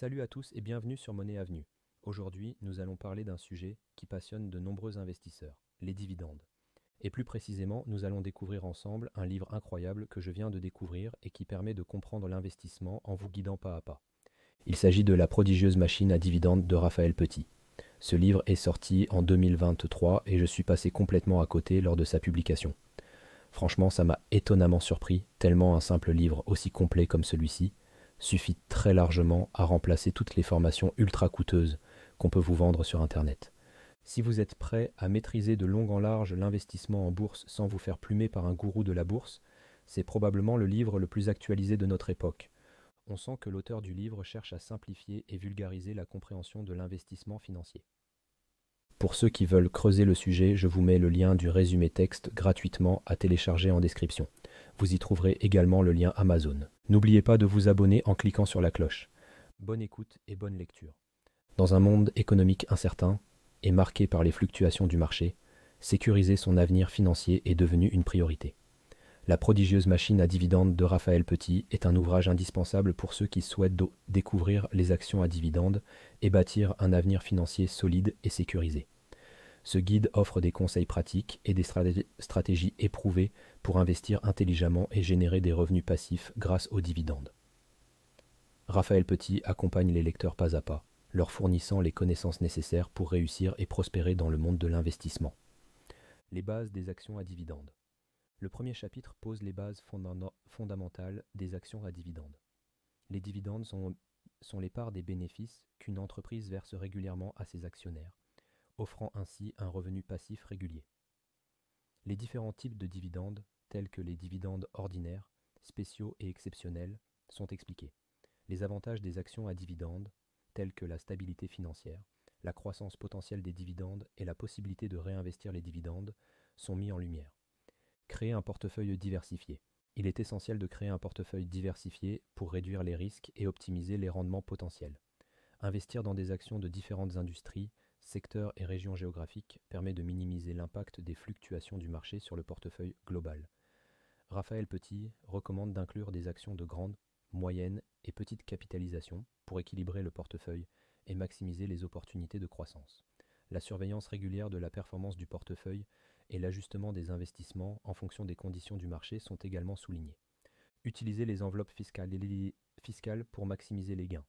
Salut à tous et bienvenue sur Monnaie Avenue. Aujourd'hui, nous allons parler d'un sujet qui passionne de nombreux investisseurs, les dividendes. Et plus précisément, nous allons découvrir ensemble un livre incroyable que je viens de découvrir et qui permet de comprendre l'investissement en vous guidant pas à pas. Il s'agit de La prodigieuse machine à dividendes de Raphaël Petit. Ce livre est sorti en 2023 et je suis passé complètement à côté lors de sa publication. Franchement, ça m'a étonnamment surpris, tellement un simple livre aussi complet comme celui-ci suffit très largement à remplacer toutes les formations ultra coûteuses qu'on peut vous vendre sur Internet. Si vous êtes prêt à maîtriser de long en large l'investissement en bourse sans vous faire plumer par un gourou de la bourse, c'est probablement le livre le plus actualisé de notre époque. On sent que l'auteur du livre cherche à simplifier et vulgariser la compréhension de l'investissement financier. Pour ceux qui veulent creuser le sujet, je vous mets le lien du résumé texte gratuitement à télécharger en description. Vous y trouverez également le lien Amazon. N'oubliez pas de vous abonner en cliquant sur la cloche. Bonne écoute et bonne lecture. Dans un monde économique incertain et marqué par les fluctuations du marché, sécuriser son avenir financier est devenu une priorité. La prodigieuse machine à dividendes de Raphaël Petit est un ouvrage indispensable pour ceux qui souhaitent découvrir les actions à dividendes et bâtir un avenir financier solide et sécurisé. Ce guide offre des conseils pratiques et des stratégies éprouvées pour investir intelligemment et générer des revenus passifs grâce aux dividendes. Raphaël Petit accompagne les lecteurs pas à pas, leur fournissant les connaissances nécessaires pour réussir et prospérer dans le monde de l'investissement. Les bases des actions à dividendes. Le premier chapitre pose les bases fondamentales des actions à dividendes. Les dividendes sont les parts des bénéfices qu'une entreprise verse régulièrement à ses actionnaires, offrant ainsi un revenu passif régulier. Les différents types de dividendes, tels que les dividendes ordinaires, spéciaux et exceptionnels, sont expliqués. Les avantages des actions à dividendes, tels que la stabilité financière, la croissance potentielle des dividendes et la possibilité de réinvestir les dividendes, sont mis en lumière. Créer un portefeuille diversifié. Il est essentiel de créer un portefeuille diversifié pour réduire les risques et optimiser les rendements potentiels. Investir dans des actions de différentes industries, secteurs et régions géographiques permet de minimiser l'impact des fluctuations du marché sur le portefeuille global. Raphaël Petit recommande d'inclure des actions de grande, moyenne et petite capitalisation pour équilibrer le portefeuille et maximiser les opportunités de croissance. La surveillance régulière de la performance du portefeuille et l'ajustement des investissements en fonction des conditions du marché sont également soulignés. Utiliser les enveloppes fiscales pour maximiser les gains.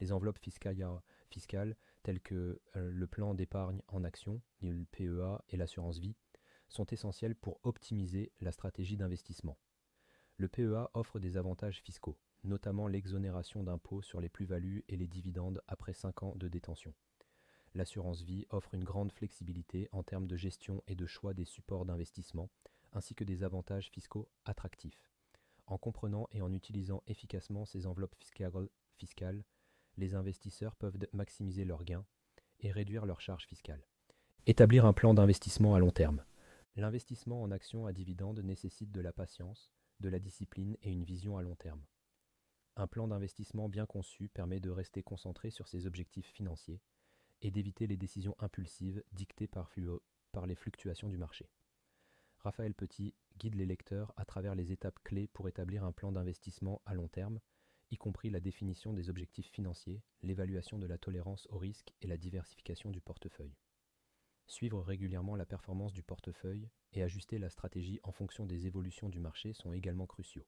Les enveloppes fiscales telles que le plan d'épargne en action, le PEA et l'assurance vie, sont essentielles pour optimiser la stratégie d'investissement. Le PEA offre des avantages fiscaux, notamment l'exonération d'impôts sur les plus-values et les dividendes après 5 ans de détention. L'assurance vie offre une grande flexibilité en termes de gestion et de choix des supports d'investissement, ainsi que des avantages fiscaux attractifs. En comprenant et en utilisant efficacement ces enveloppes fiscales, les investisseurs peuvent maximiser leurs gains et réduire leurs charges fiscales. Établir un plan d'investissement à long terme. L'investissement en actions à dividendes nécessite de la patience, de la discipline et une vision à long terme. Un plan d'investissement bien conçu permet de rester concentré sur ses objectifs financiers et d'éviter les décisions impulsives dictées par les fluctuations du marché. Raphaël Petit guide les lecteurs à travers les étapes clés pour établir un plan d'investissement à long terme, y compris la définition des objectifs financiers, l'évaluation de la tolérance au risque et la diversification du portefeuille. Suivre régulièrement la performance du portefeuille et ajuster la stratégie en fonction des évolutions du marché sont également cruciaux.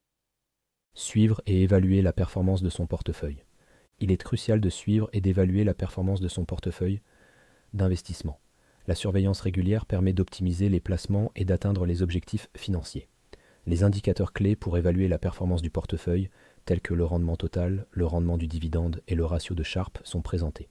Suivre et évaluer la performance de son portefeuille. Il est crucial de suivre et d'évaluer la performance de son portefeuille d'investissement. La surveillance régulière permet d'optimiser les placements et d'atteindre les objectifs financiers. Les indicateurs clés pour évaluer la performance du portefeuille, tels que le rendement total, le rendement du dividende et le ratio de Sharpe, sont présentés.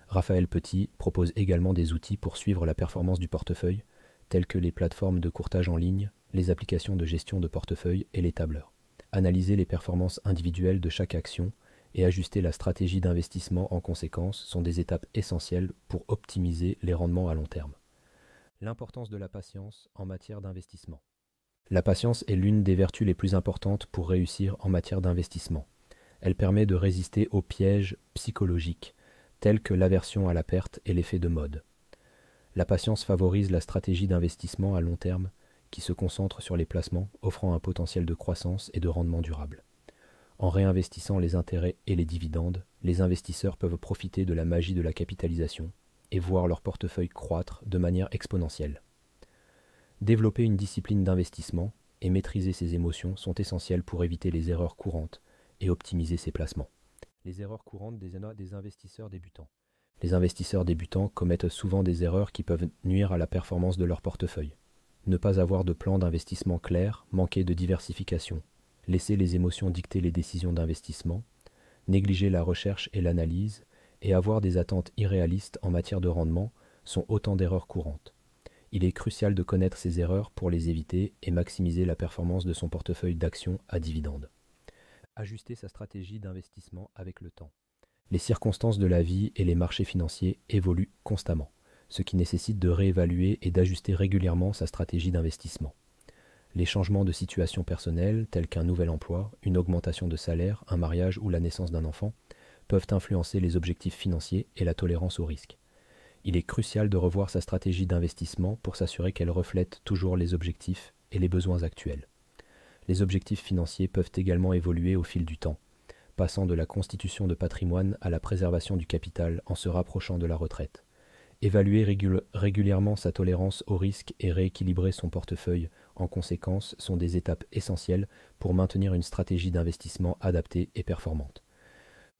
Raphaël Petit propose également des outils pour suivre la performance du portefeuille, tels que les plateformes de courtage en ligne, les applications de gestion de portefeuille et les tableurs. Analyser les performances individuelles de chaque action et ajuster la stratégie d'investissement en conséquence sont des étapes essentielles pour optimiser les rendements à long terme. L'importance de la patience en matière d'investissement. La patience est l'une des vertus les plus importantes pour réussir en matière d'investissement. Elle permet de résister aux pièges psychologiques, tels que l'aversion à la perte et l'effet de mode. La patience favorise la stratégie d'investissement à long terme qui se concentre sur les placements offrant un potentiel de croissance et de rendement durable. En réinvestissant les intérêts et les dividendes, les investisseurs peuvent profiter de la magie de la capitalisation et voir leur portefeuille croître de manière exponentielle. Développer une discipline d'investissement et maîtriser ses émotions sont essentiels pour éviter les erreurs courantes et optimiser ses placements. Les erreurs courantes des investisseurs débutants. Les investisseurs débutants commettent souvent des erreurs qui peuvent nuire à la performance de leur portefeuille. Ne pas avoir de plan d'investissement clair, manquer de diversification, laisser les émotions dicter les décisions d'investissement, négliger la recherche et l'analyse, et avoir des attentes irréalistes en matière de rendement sont autant d'erreurs courantes. Il est crucial de connaître ces erreurs pour les éviter et maximiser la performance de son portefeuille d'actions à dividendes. Ajuster sa stratégie d'investissement avec le temps. Les circonstances de la vie et les marchés financiers évoluent constamment, ce qui nécessite de réévaluer et d'ajuster régulièrement sa stratégie d'investissement. Les changements de situation personnelle, tels qu'un nouvel emploi, une augmentation de salaire, un mariage ou la naissance d'un enfant, peuvent influencer les objectifs financiers et la tolérance au risque. Il est crucial de revoir sa stratégie d'investissement pour s'assurer qu'elle reflète toujours les objectifs et les besoins actuels. Les objectifs financiers peuvent également évoluer au fil du temps, passant de la constitution de patrimoine à la préservation du capital en se rapprochant de la retraite. Évaluer régulièrement sa tolérance au risque et rééquilibrer son portefeuille en conséquence sont des étapes essentielles pour maintenir une stratégie d'investissement adaptée et performante.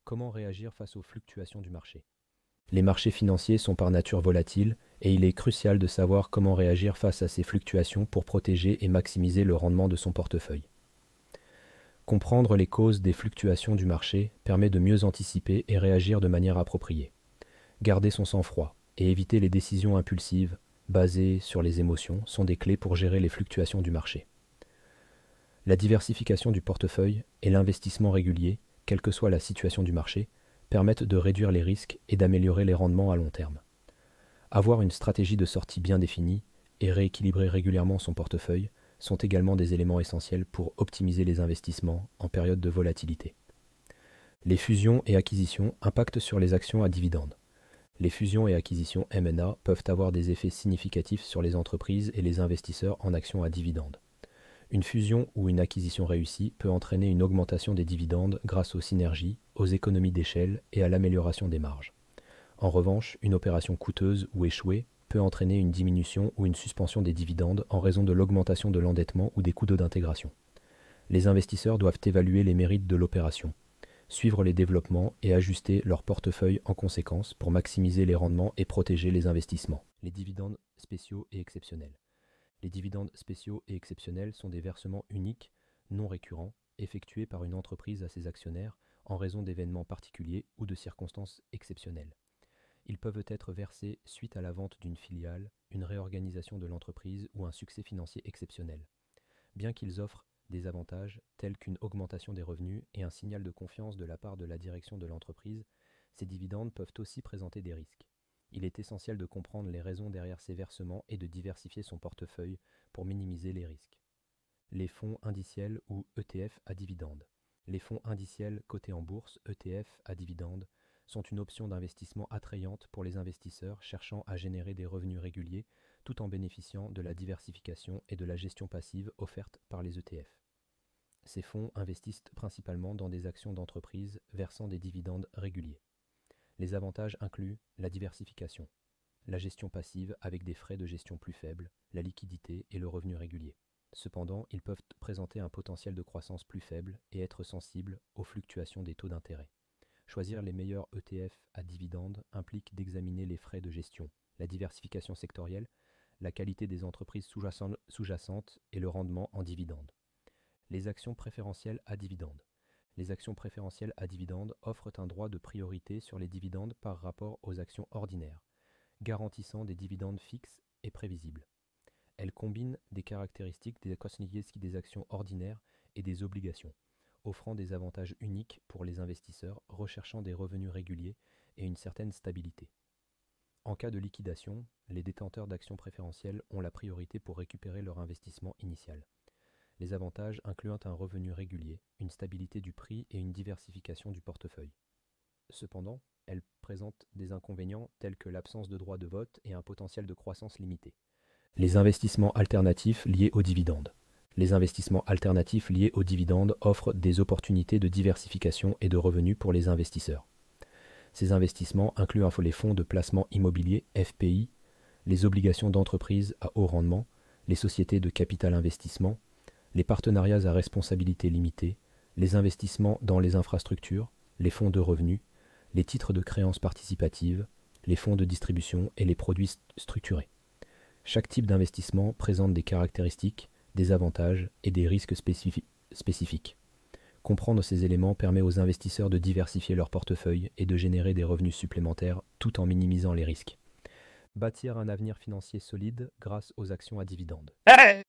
Comment réagir face aux fluctuations du marché ? Les marchés financiers sont par nature volatiles et il est crucial de savoir comment réagir face à ces fluctuations pour protéger et maximiser le rendement de son portefeuille. Comprendre les causes des fluctuations du marché permet de mieux anticiper et réagir de manière appropriée. Garder son sang-froid et éviter les décisions impulsives, basées sur les émotions, sont des clés pour gérer les fluctuations du marché. La diversification du portefeuille et l'investissement régulier, quelle que soit la situation du marché, permettent de réduire les risques et d'améliorer les rendements à long terme. Avoir une stratégie de sortie bien définie et rééquilibrer régulièrement son portefeuille sont également des éléments essentiels pour optimiser les investissements en période de volatilité. Les fusions et acquisitions impactent sur les actions à dividendes. Les fusions et acquisitions M&A peuvent avoir des effets significatifs sur les entreprises et les investisseurs en actions à dividendes. Une fusion ou une acquisition réussie peut entraîner une augmentation des dividendes grâce aux synergies, aux économies d'échelle et à l'amélioration des marges. En revanche, une opération coûteuse ou échouée peut entraîner une diminution ou une suspension des dividendes en raison de l'augmentation de l'endettement ou des coûts d'intégration. Les investisseurs doivent évaluer les mérites de l'opération, suivre les développements et ajuster leur portefeuille en conséquence pour maximiser les rendements et protéger les investissements. Les dividendes spéciaux et exceptionnels. Les dividendes spéciaux et exceptionnels sont des versements uniques, non récurrents, effectués par une entreprise à ses actionnaires en raison d'événements particuliers ou de circonstances exceptionnelles. Ils peuvent être versés suite à la vente d'une filiale, une réorganisation de l'entreprise ou un succès financier exceptionnel. Bien qu'ils offrent des avantages tels qu'une augmentation des revenus et un signal de confiance de la part de la direction de l'entreprise, ces dividendes peuvent aussi présenter des risques. Il est essentiel de comprendre les raisons derrière ces versements et de diversifier son portefeuille pour minimiser les risques. Les fonds indiciels ou ETF à dividendes. Les fonds indiciels cotés en bourse, ETF à dividendes, sont une option d'investissement attrayante pour les investisseurs cherchant à générer des revenus réguliers tout en bénéficiant de la diversification et de la gestion passive offerte par les ETF. Ces fonds investissent principalement dans des actions d'entreprise versant des dividendes réguliers. Les avantages incluent la diversification, la gestion passive avec des frais de gestion plus faibles, la liquidité et le revenu régulier. Cependant, ils peuvent présenter un potentiel de croissance plus faible et être sensibles aux fluctuations des taux d'intérêt. Choisir les meilleurs ETF à dividendes implique d'examiner les frais de gestion, la diversification sectorielle, la qualité des entreprises sous-jacentes et le rendement en dividendes. Les actions préférentielles à dividendes. Les actions préférentielles à dividendes offrent un droit de priorité sur les dividendes par rapport aux actions ordinaires, garantissant des dividendes fixes et prévisibles. Elles combinent des caractéristiques des actions ordinaires et des obligations, offrant des avantages uniques pour les investisseurs recherchant des revenus réguliers et une certaine stabilité. En cas de liquidation, les détenteurs d'actions préférentielles ont la priorité pour récupérer leur investissement initial. Les avantages incluant un revenu régulier, une stabilité du prix et une diversification du portefeuille. Cependant, elles présentent des inconvénients tels que l'absence de droit de vote et un potentiel de croissance limité. Les investissements alternatifs liés aux dividendes. Les investissements alternatifs liés aux dividendes offrent des opportunités de diversification et de revenus pour les investisseurs. Ces investissements incluent les fonds de placement immobilier FPI, les obligations d'entreprise à haut rendement, les sociétés de capital investissement, les partenariats à responsabilité limitée, les investissements dans les infrastructures, les fonds de revenus, les titres de créances participatives, les fonds de distribution et les produits structurés. Chaque type d'investissement présente des caractéristiques, des avantages et des risques spécifiques. Comprendre ces éléments permet aux investisseurs de diversifier leur portefeuille et de générer des revenus supplémentaires tout en minimisant les risques. Bâtir un avenir financier solide grâce aux actions à dividendes.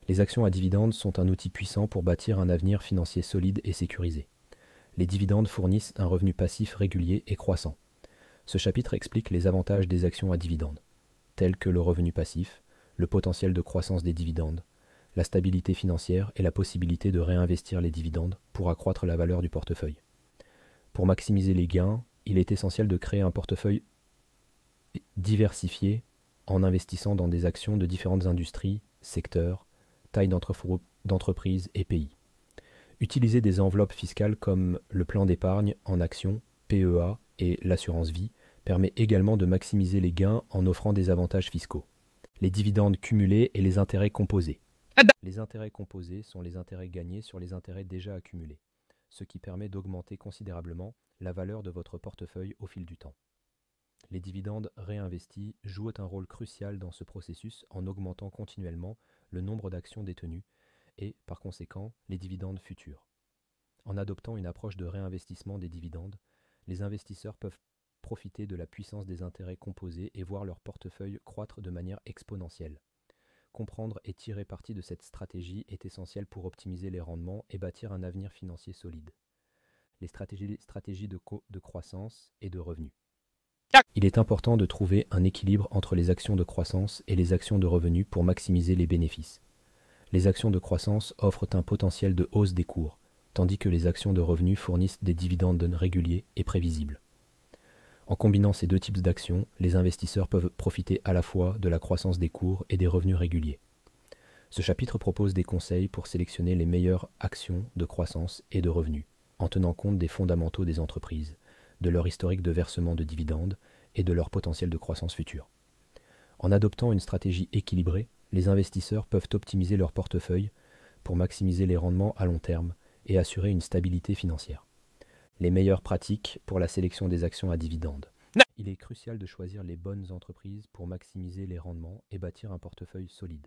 Les actions à dividendes sont un outil puissant pour bâtir un avenir financier solide et sécurisé. Les dividendes fournissent un revenu passif régulier et croissant. Ce chapitre explique les avantages des actions à dividendes, tels que le revenu passif, le potentiel de croissance des dividendes, la stabilité financière et la possibilité de réinvestir les dividendes pour accroître la valeur du portefeuille. Pour maximiser les gains, il est essentiel de créer un portefeuille diversifié en investissant dans des actions de différentes industries, secteurs, tailles d'entreprise et pays. Utiliser des enveloppes fiscales comme le plan d'épargne en actions, PEA et l'assurance vie permet également de maximiser les gains en offrant des avantages fiscaux. Les dividendes cumulés et les intérêts composés. Les intérêts composés sont les intérêts gagnés sur les intérêts déjà accumulés, ce qui permet d'augmenter considérablement la valeur de votre portefeuille au fil du temps. Les dividendes réinvestis jouent un rôle crucial dans ce processus en augmentant continuellement le nombre d'actions détenues et, par conséquent, les dividendes futurs. En adoptant une approche de réinvestissement des dividendes, les investisseurs peuvent profiter de la puissance des intérêts composés et voir leur portefeuille croître de manière exponentielle. Comprendre et tirer parti de cette stratégie est essentiel pour optimiser les rendements et bâtir un avenir financier solide. Les stratégies de croissance et de revenus. Il est important de trouver un équilibre entre les actions de croissance et les actions de revenus pour maximiser les bénéfices. Les actions de croissance offrent un potentiel de hausse des cours, tandis que les actions de revenus fournissent des dividendes réguliers et prévisibles. En combinant ces deux types d'actions, les investisseurs peuvent profiter à la fois de la croissance des cours et des revenus réguliers. Ce chapitre propose des conseils pour sélectionner les meilleures actions de croissance et de revenus, en tenant compte des fondamentaux des entreprises, de leur historique de versement de dividendes et de leur potentiel de croissance future. En adoptant une stratégie équilibrée, les investisseurs peuvent optimiser leur portefeuille pour maximiser les rendements à long terme et assurer une stabilité financière. Les meilleures pratiques pour la sélection des actions à dividendes. Il est crucial de choisir les bonnes entreprises pour maximiser les rendements et bâtir un portefeuille solide.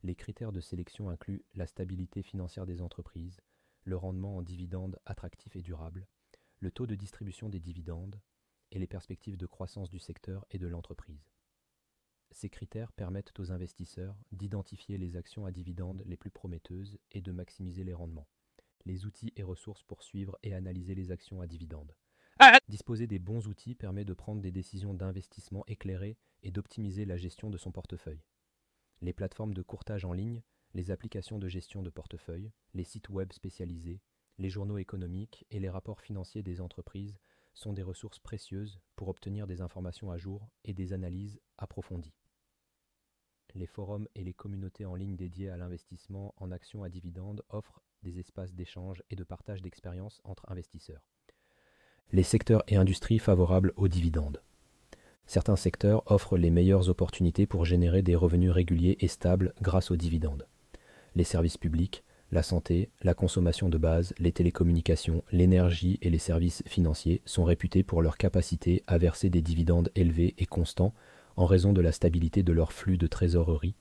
Les critères de sélection incluent la stabilité financière des entreprises, le rendement en dividendes attractif et durable, le taux de distribution des dividendes et les perspectives de croissance du secteur et de l'entreprise. Ces critères permettent aux investisseurs d'identifier les actions à dividendes les plus prometteuses et de maximiser les rendements. Les outils et ressources pour suivre et analyser les actions à dividendes. Disposer des bons outils permet de prendre des décisions d'investissement éclairées et d'optimiser la gestion de son portefeuille. Les plateformes de courtage en ligne, les applications de gestion de portefeuille, les sites web spécialisés, les journaux économiques et les rapports financiers des entreprises sont des ressources précieuses pour obtenir des informations à jour et des analyses approfondies. Les forums et les communautés en ligne dédiées à l'investissement en actions à dividendes offrent des espaces d'échange et de partage d'expériences entre investisseurs. Les secteurs et industries favorables aux dividendes. Certains secteurs offrent les meilleures opportunités pour générer des revenus réguliers et stables grâce aux dividendes. Les services publics, la santé, la consommation de base, les télécommunications, l'énergie et les services financiers sont réputés pour leur capacité à verser des dividendes élevés et constants en raison de la stabilité de leur flux de trésorerie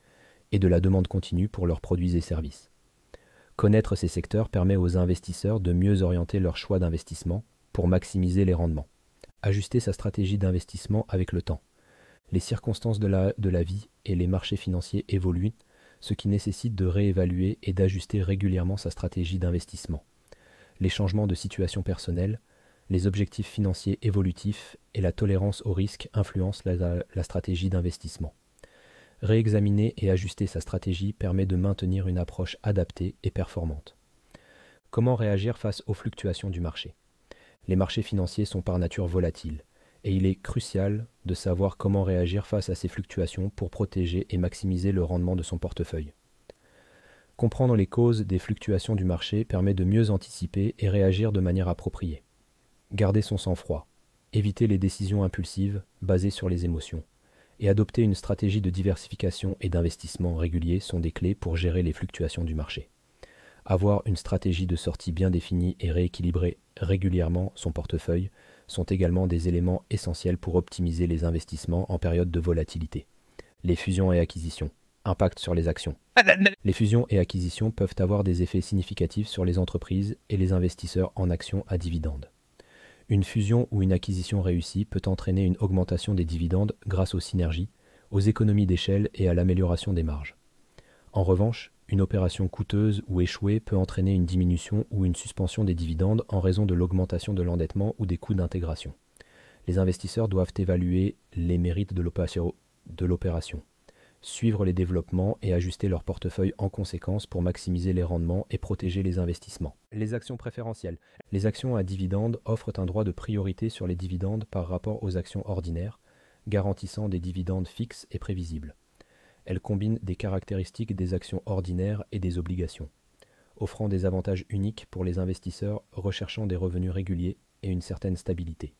et de la demande continue pour leurs produits et services. Connaître ces secteurs permet aux investisseurs de mieux orienter leur choix d'investissement pour maximiser les rendements. Ajuster sa stratégie d'investissement avec le temps. Les circonstances de la vie et les marchés financiers évoluent, ce qui nécessite de réévaluer et d'ajuster régulièrement sa stratégie d'investissement. Les changements de situation personnelle, les objectifs financiers évolutifs et la tolérance au risque influencent la stratégie d'investissement. Réexaminer et ajuster sa stratégie permet de maintenir une approche adaptée et performante. Comment réagir face aux fluctuations du marché ? Les marchés financiers sont par nature volatiles, et il est crucial de savoir comment réagir face à ces fluctuations pour protéger et maximiser le rendement de son portefeuille. Comprendre les causes des fluctuations du marché permet de mieux anticiper et réagir de manière appropriée. Garder son sang-froid. Éviter les décisions impulsives basées sur les émotions et adopter une stratégie de diversification et d'investissement régulier sont des clés pour gérer les fluctuations du marché. Avoir une stratégie de sortie bien définie et rééquilibrer régulièrement son portefeuille sont également des éléments essentiels pour optimiser les investissements en période de volatilité. Les fusions et acquisitions. Impact sur les actions. Les fusions et acquisitions peuvent avoir des effets significatifs sur les entreprises et les investisseurs en actions à dividendes. Une fusion ou une acquisition réussie peut entraîner une augmentation des dividendes grâce aux synergies, aux économies d'échelle et à l'amélioration des marges. En revanche, une opération coûteuse ou échouée peut entraîner une diminution ou une suspension des dividendes en raison de l'augmentation de l'endettement ou des coûts d'intégration. Les investisseurs doivent évaluer les mérites de l'opération, suivre les développements et ajuster leur portefeuille en conséquence pour maximiser les rendements et protéger les investissements. Les actions préférentielles. Les actions à dividendes offrent un droit de priorité sur les dividendes par rapport aux actions ordinaires, garantissant des dividendes fixes et prévisibles. Elles combinent des caractéristiques des actions ordinaires et des obligations, offrant des avantages uniques pour les investisseurs recherchant des revenus réguliers et une certaine stabilité.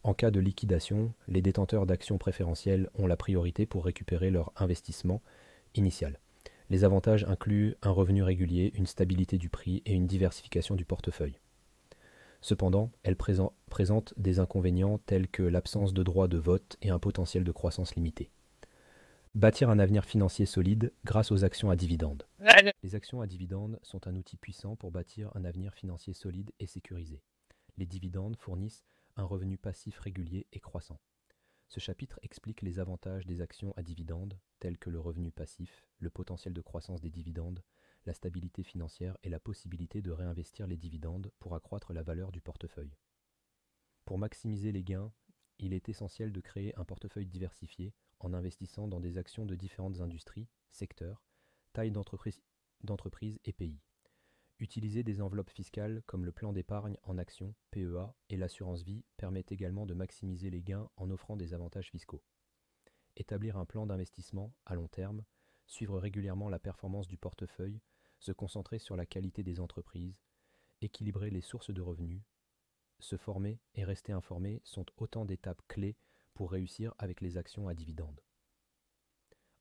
En cas de liquidation, les détenteurs d'actions préférentielles ont la priorité pour récupérer leur investissement initial. Les avantages incluent un revenu régulier, une stabilité du prix et une diversification du portefeuille. Cependant, elles présentent des inconvénients tels que l'absence de droit de vote et un potentiel de croissance limité. Bâtir un avenir financier solide grâce aux actions à dividendes. Les actions à dividendes sont un outil puissant pour bâtir un avenir financier solide et sécurisé. Les dividendes fournissent un revenu passif régulier et croissant. Ce chapitre explique les avantages des actions à dividendes, tels que le revenu passif, le potentiel de croissance des dividendes, la stabilité financière et la possibilité de réinvestir les dividendes pour accroître la valeur du portefeuille. Pour maximiser les gains, il est essentiel de créer un portefeuille diversifié en investissant dans des actions de différentes industries, secteurs, tailles d'entreprise et pays. Utiliser des enveloppes fiscales comme le plan d'épargne en actions, PEA, et l'assurance vie permettent également de maximiser les gains en offrant des avantages fiscaux. Établir un plan d'investissement à long terme, suivre régulièrement la performance du portefeuille, se concentrer sur la qualité des entreprises, équilibrer les sources de revenus, se former et rester informé sont autant d'étapes clés pour réussir avec les actions à dividendes.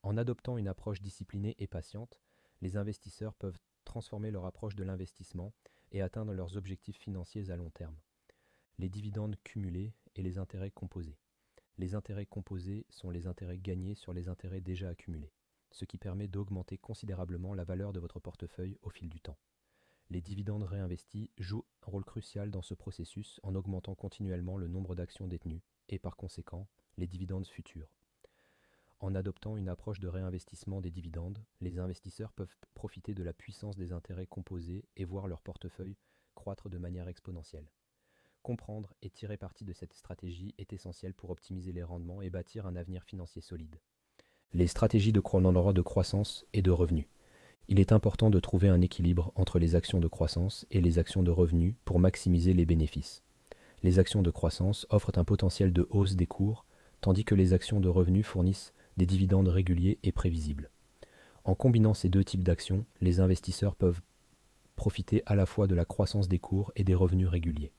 En adoptant une approche disciplinée et patiente, les investisseurs peuvent transformer leur approche de l'investissement et atteindre leurs objectifs financiers à long terme. Les dividendes cumulés et les intérêts composés. Les intérêts composés sont les intérêts gagnés sur les intérêts déjà accumulés, ce qui permet d'augmenter considérablement la valeur de votre portefeuille au fil du temps. Les dividendes réinvestis jouent un rôle crucial dans ce processus en augmentant continuellement le nombre d'actions détenues et par conséquent les dividendes futurs. En adoptant une approche de réinvestissement des dividendes, les investisseurs peuvent profiter de la puissance des intérêts composés et voir leur portefeuille croître de manière exponentielle. Comprendre et tirer parti de cette stratégie est essentiel pour optimiser les rendements et bâtir un avenir financier solide. Les stratégies de croissance et de revenus. Il est important de trouver un équilibre entre les actions de croissance et les actions de revenus pour maximiser les bénéfices. Les actions de croissance offrent un potentiel de hausse des cours, tandis que les actions de revenus fournissent des dividendes réguliers et prévisibles. En combinant ces deux types d'actions, les investisseurs peuvent profiter à la fois de la croissance des cours et des revenus réguliers.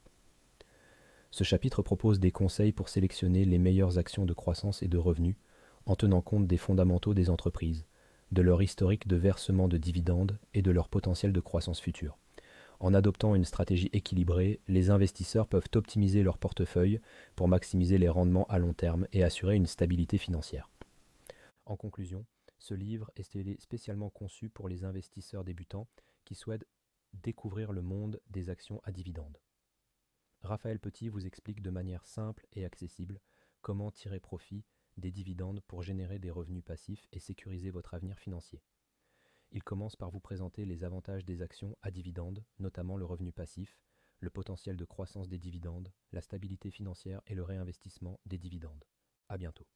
Ce chapitre propose des conseils pour sélectionner les meilleures actions de croissance et de revenus en tenant compte des fondamentaux des entreprises, de leur historique de versement de dividendes et de leur potentiel de croissance future. En adoptant une stratégie équilibrée, les investisseurs peuvent optimiser leur portefeuille pour maximiser les rendements à long terme et assurer une stabilité financière. En conclusion, ce livre est spécialement conçu pour les investisseurs débutants qui souhaitent découvrir le monde des actions à dividendes. Raphaël Petit vous explique de manière simple et accessible comment tirer profit des dividendes pour générer des revenus passifs et sécuriser votre avenir financier. Il commence par vous présenter les avantages des actions à dividendes, notamment le revenu passif, le potentiel de croissance des dividendes, la stabilité financière et le réinvestissement des dividendes. À bientôt.